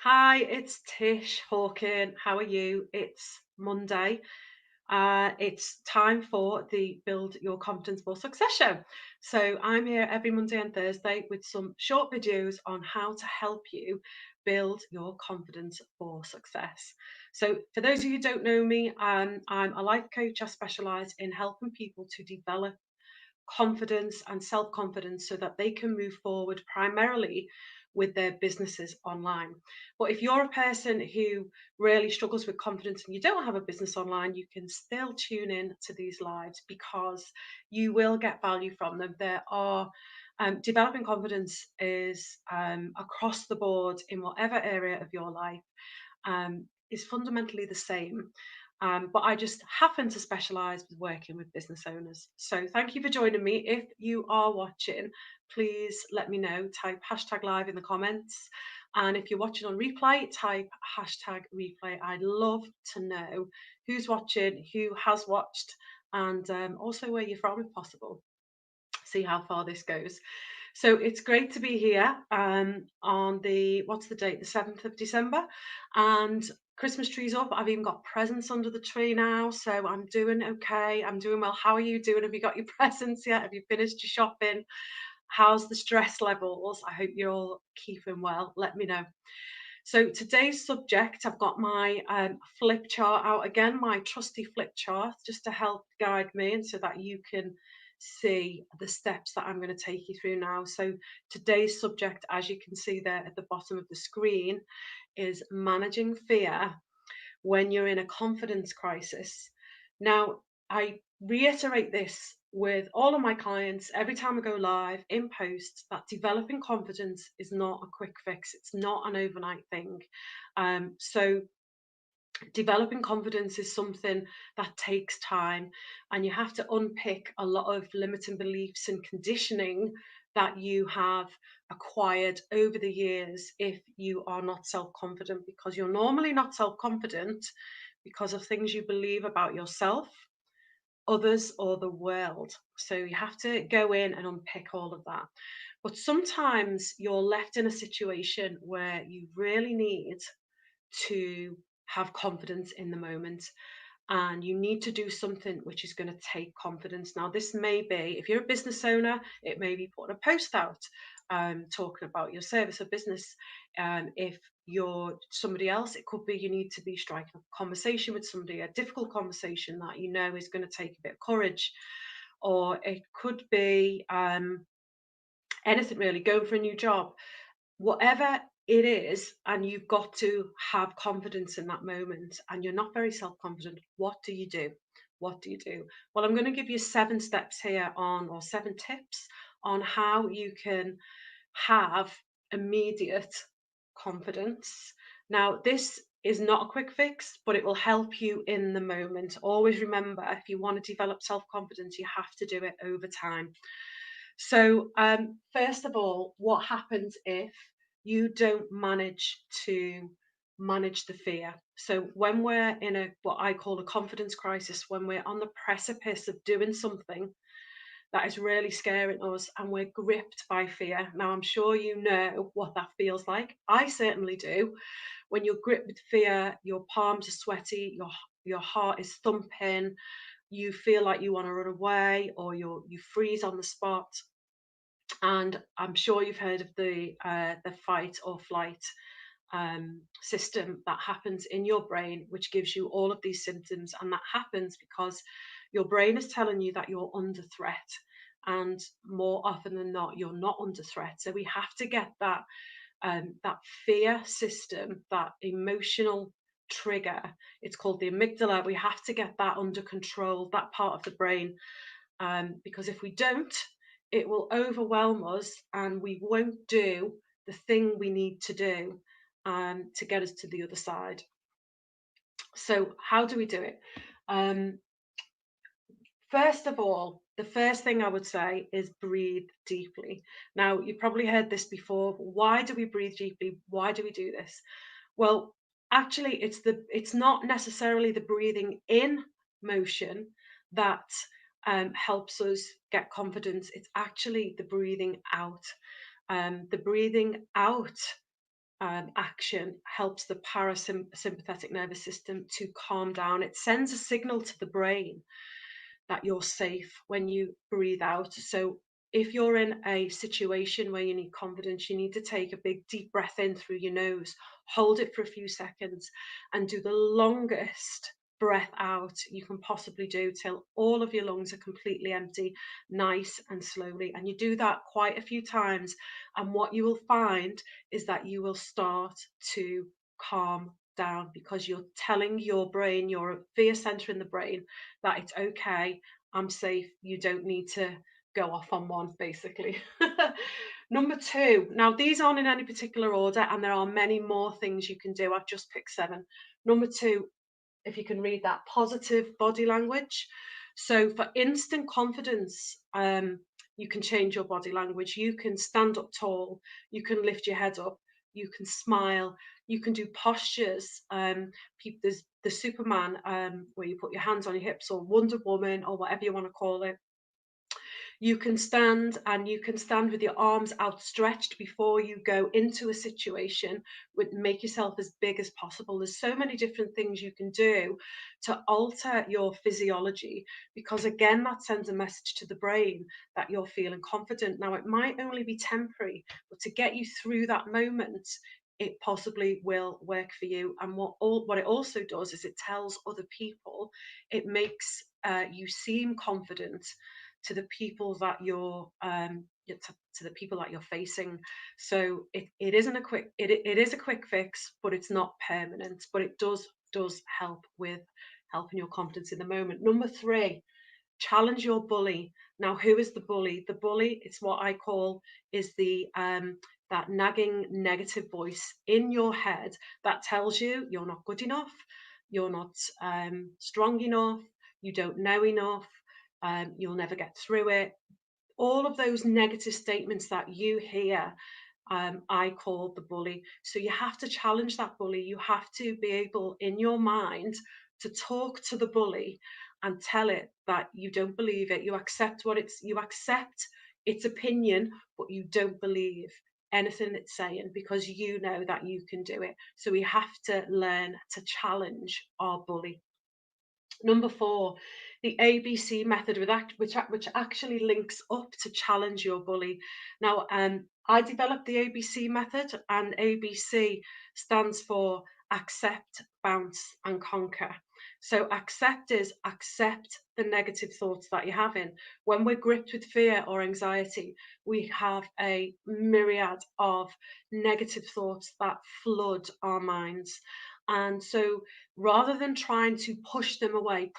Hi, it's Tish Hawkin. How are you? It's Monday. It's time for the Build Your Confidence for Success show. So I'm here every Monday and Thursday with some short videos on how to help you build your confidence for success. So for those of you who don't know me, I'm a life coach. I specialize in helping people to develop confidence and self confidence so that they can move forward primarily with their businesses online. But if you're a person who really struggles with confidence and you don't have a business online, you can still tune in to these lives because you will get value from them. There are developing confidence is across the board in whatever area of your life is fundamentally the same. But I just happen to specialize with working with business owners. So thank you for joining me. If you are watching, please let me know. Type hashtag live in the comments. And if you're watching on replay, type hashtag replay. I'd love to know who's watching, who has watched, and also where you're from if possible. See how far this goes. So it's great to be here on the, what's the date? The 7th of December. And Christmas tree's up. I've even got presents under the tree now. So I'm doing okay. I'm doing well. How are you doing? Have you got your presents yet? Have you finished your shopping? How's the stress levels? I hope you're all keeping well. Let me know. So today's subject, I've got my flip chart out again, my trusty flip chart, just to help guide me and so that you can see the steps that I'm going to take you through now. So today's subject, as you can see there at the bottom of the screen, is managing fear when you're in a confidence crisis. Now, I reiterate this with all of my clients every time I go live in posts that developing confidence is not a quick fix, it's not an overnight thing. So, developing confidence is something that takes time, and you have to unpick a lot of limiting beliefs and conditioning that you have acquired over the years if you are not self-confident, because you're normally not self-confident because of things you believe about yourself, others, or the world. So you have to go in and unpick all of that. But sometimes you're left in a situation where you really need to have confidence in the moment, and you need to do something which is going to take confidence. Now, this may be, if you're a business owner, it may be putting a post out talking about your service or business. If you're somebody else, it could be you need to be striking up a conversation with somebody, a difficult conversation that you know is going to take a bit of courage. Or it could be anything really, going for a new job, whatever it is, and you've got to have confidence in that moment, and you're not very self-confident. What do you do? What do you do? Well, I'm going to give you 7 steps here on, or 7 tips on how you can have immediate confidence. Now, this is not a quick fix, but it will help you in the moment. Always remember, if you want to develop self-confidence, you have to do it over time. So, first of all, what happens if you don't manage to manage the fear? So, when we're in a, what I call a confidence crisis, when we're on the precipice of doing something that is really scaring us and we're gripped by fear. Now, I'm sure you know what that feels like. I certainly do. When you're gripped with fear, your palms are sweaty, your heart is thumping, you feel like you want to run away, or you freeze on the spot. And I'm sure you've heard of the fight or flight system that happens in your brain, which gives you all of these symptoms. And that happens because your brain is telling you that you're under threat. And more often than not, you're not under threat. So we have to get that fear system, that emotional trigger. It's called the amygdala. We have to get that under control, that part of the brain, because if we don't, it will overwhelm us and we won't do the thing we need to do to get us to the other side. So, how do we do it? Um, First of all, the first thing I would say is breathe deeply. Now, you've probably heard this before. Why do we breathe deeply? Why do we do this? Well, actually, it's not necessarily the breathing in motion that helps us get confidence. It's actually the breathing out. The breathing out action helps the parasympathetic nervous system to calm down. It sends a signal to the brain that you're safe when you breathe out. So if you're in a situation where you need confidence, you need to take a big deep breath in through your nose, hold it for a few seconds, and do the longest breath out you can possibly do till all of your lungs are completely empty, nice and slowly. And you do that quite a few times. And what you will find is that you will start to calm down because you're telling your brain, your fear center in the brain, that it's okay, I'm safe, you don't need to go off on one, basically. Number two, now these aren't in any particular order, and there are many more things you can do. I've just picked seven. Number two, if you can read that, positive body language. So for instant confidence, you can change your body language. You can stand up tall, you can lift your head up, you can smile, you can do postures. There's the Superman, where you put your hands on your hips, or Wonder Woman, or whatever you want to call it. You can stand, and you can stand with your arms outstretched before you go into a situation. Would make yourself as big as possible. There's so many different things you can do to alter your physiology, because again, that sends a message to the brain that you're feeling confident. Now, it might only be temporary, but to get you through that moment, it possibly will work for you. And what it also does is it tells other people. It makes you seem confident to the people that to the people that you're facing. So it isn't a quick it is a quick fix, but it's not permanent. But it does help with helping your confidence in the moment. Number three, challenge your bully. Now, who is the bully? The bully, it's what I call, is the that nagging negative voice in your head that tells you you're not good enough, you're not strong enough, you don't know enough, you'll never get through it. All of those negative statements that you hear, I call the bully. So you have to challenge that bully. You have to be able, in your mind, to talk to the bully and tell it that you don't believe it. You accept its opinion, but you don't believe anything it's saying, because you know that you can do it. So we have to learn to challenge our bully. Number four, the ABC method, which actually links up to challenge your bully. Now, I developed the ABC method, and ABC stands for accept, bounce, and conquer. So accept is accept the negative thoughts that you're having. When we're gripped with fear or anxiety, we have a myriad of negative thoughts that flood our minds. And so rather than trying to push them away,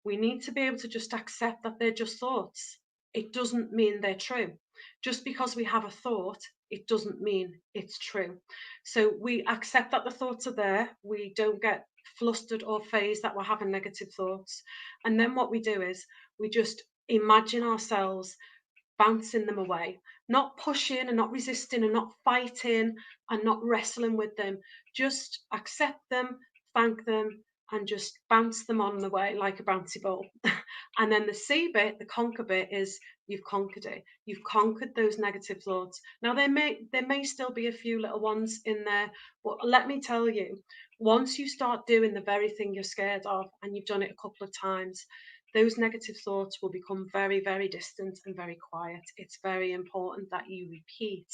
we need to be able to just accept that they're just thoughts. It doesn't mean they're true. Just because we have a thought, it doesn't mean it's true. So we accept that the thoughts are there. We don't get flustered or phased that we're having negative thoughts. And then what we do is we just imagine ourselves bouncing them away, not pushing and not resisting and not fighting and not wrestling with them. Just accept them, thank them, and just bounce them on the way like a bouncy ball. And then the C bit, the conquer bit, is you've conquered it. You've conquered those negative thoughts. Now there may still be a few little ones in there, but let me tell you, once you start doing the very thing you're scared of, and you've done it a couple of times, those negative thoughts will become very, very distant and very quiet. It's very important that you repeat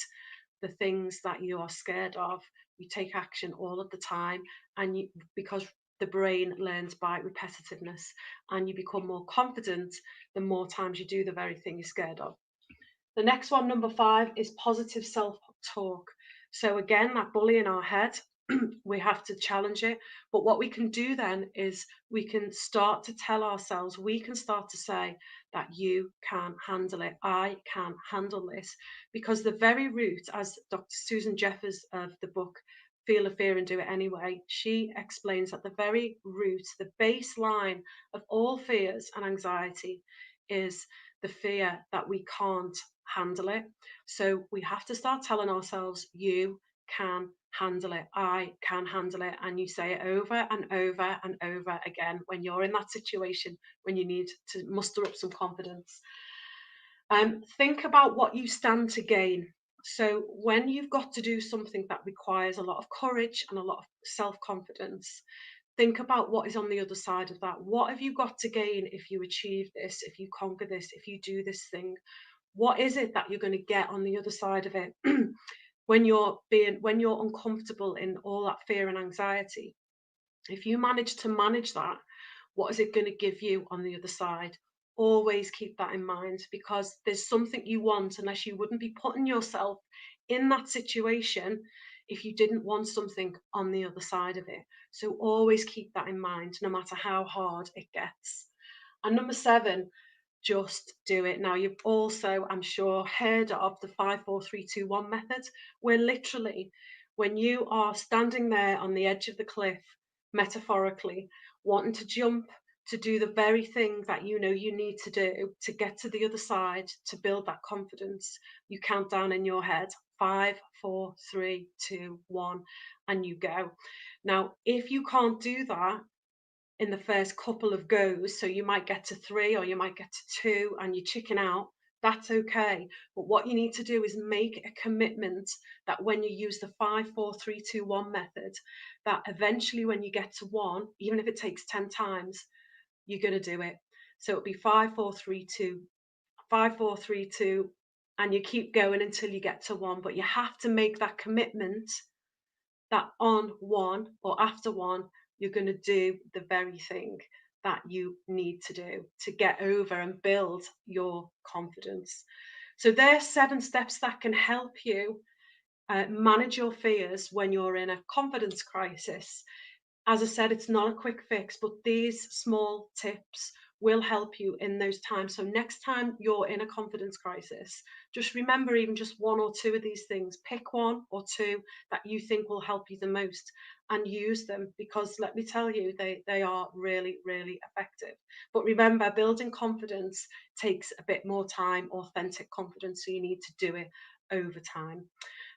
the things that you are scared of. You take action all of the time, and because the brain learns by repetitiveness, and you become more confident the more times you do the very thing you're scared of. The next one, number five, is positive self talk. So, again, that bully in our head, we have to challenge it. But what we can do then is we can start to tell ourselves, we can start to say that you can handle it. I can handle this. Because the very root, as Dr. Susan Jeffers of the book Feel the Fear and Do It Anyway, she explains that the very root, the baseline of all fears and anxiety is the fear that we can't handle it. So we have to start telling ourselves, you can handle it. I can handle it. And you say it over and over and over again when you're in that situation, when you need to muster up some confidence. Think about what you stand to gain. So when you've got to do something that requires a lot of courage and a lot of self-confidence, think about what is on the other side of that. What have you got to gain if you achieve this, if you conquer this, if you do this thing? What is it that you're going to get on the other side of it? When you're uncomfortable in all that fear and anxiety, if you manage to manage that, what is it going to give you on the other side? Always keep that in mind, because there's something you want, unless you wouldn't be putting yourself in that situation if you didn't want something on the other side of it. So always keep that in mind, no matter how hard it gets. And number seven, just do it. Now, you've also, I'm sure, heard of the 5, 4, 3, 2, 1 method, where literally, when you are standing there on the edge of the cliff, metaphorically, wanting to jump to do the very thing that you know you need to do to get to the other side to build that confidence, you count down in your head 5, 4, 3, 2, 1, and you go. Now, if you can't do that in the first couple of goes, so you might get to three or you might get to two and you chicken out, that's okay. But what you need to do is make a commitment that when you use the 5, 4, 3, 2, 1 method, that eventually when you get to one, even if it takes 10 times, you're going to do it. So it'll be 5, 4, 3, 2, 5, 4, 3, 2, and you keep going until you get to one. But you have to make that commitment that on one or after one, you're going to do the very thing that you need to do to get over and build your confidence. So there's 7 steps that can help you manage your fears when you're in a confidence crisis. As I said, it's not a quick fix, but these small tips will help you in those times. So next time you're in a confidence crisis, just remember even just one or two of these things. Pick one or two that you think will help you the most and use them, because let me tell you, they are really, really effective. But remember, building confidence takes a bit more time, authentic confidence, so you need to do it over time.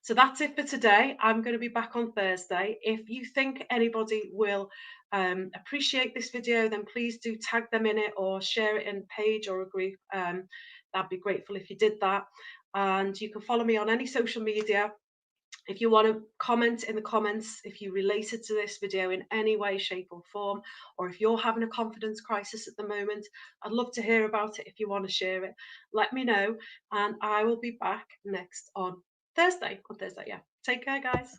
So that's it for today. I'm going to be back on Thursday. If you think anybody will appreciate this video, then please do tag them in it or share it in a page or a group. I'd be grateful if you did that. And you can follow me on any social media. If you want to comment in the comments, if you related to this video in any way, shape, or form, or if you're having a confidence crisis at the moment, I'd love to hear about it. If you want to share it, let me know, and I will be back next on Thursday. On Thursday, yeah. Take care, guys.